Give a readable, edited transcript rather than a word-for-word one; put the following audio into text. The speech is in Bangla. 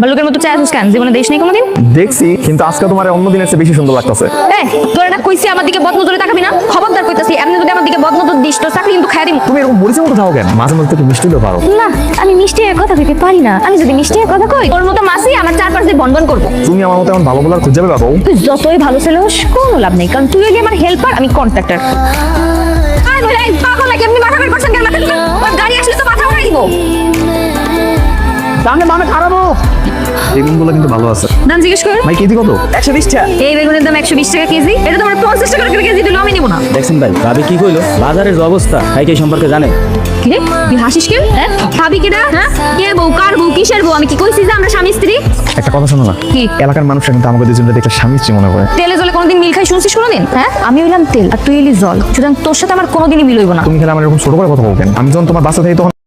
ভালুকের মতো চাই আছিস কেন? জীবনে দেশ নেই কোনোদিন? দেখছি, কিন্তু আজকে তোমার অন্য দিনের চেয়ে বেশি সুন্দর লাগতেছে। এই তোর এটা কইছি আমার দিকে বদনজরে তাকাবি না, খবরদার কইতাছি। এমনি যদি আমার দিকে বদনজর দিস তো চাকরি কিন্তু খাইয়া দিম। তুমি এরকম মরিচের মতো থাকো কেন? মাঝে মধ্যে একটু মিষ্টি হলেও পারো। না, আমি মিষ্টি এক কথা কইতে পারি না। আমি যদি মিষ্টি এক কথা কই, তোর মতো মাসি আমার চারপাশে বনবন করবো। তুমি আমার মতো এমন ভালো বলার খুঁজে যাবে বাবু। তুই যতই ভালো ছেলে হোস কোনো লাভ নেই, কারণ তুই হলি আমার হেল্পার, আমি কন্ট্রাক্টর। আর ভাই পাগল লাগে এমনি মাথা বের করছেন কেন? মাথা দিবেন? ওর গাড়ি আসলে তো মাথা উড়াই দিব। সামনে মানে খারাপও। বেগুনগুলো কিন্তু ভালো আছে। দাম জিজ্ঞেস কর। ভাই কেজি কত? 120 টাকা। এই বেগুনের দাম 120 টাকা কেজি, এটা তোমার 50 টাকা করে কেজি দিলে আমি নিব না। দেখছেন ভাই, ভাবি কি কইলো? বাজারের যে অবস্থা, ভাই কি এই সম্পর্কে জানে? কি রে তুই হাসিস কেন? হ্যাঁ ভাবি কিনা? হ্যাঁ কে বউ, কার বউ, কিসের বউ? আমি কি কইছি যে আমরা স্বামী স্ত্রী? একটা কথা শোনো না, কি? এলাকার মানুষরা কিন্তু আমাকে দুজনকে দেখলে স্বামী স্ত্রী মনে করে। তেলে জলে কোনোদিন মিল খাই শুনছিস কোনোদিন? হ্যাঁ আমি হইলাম তেল আর তুই হইলি জল, সুতরাং তোর সাথে আমার কোনোদিনই মিল হইব না। তুমি খেলে আমার এরকম ছোট করে কথা বলবেন। আমি যখন তোমার বাসা থেকে তখন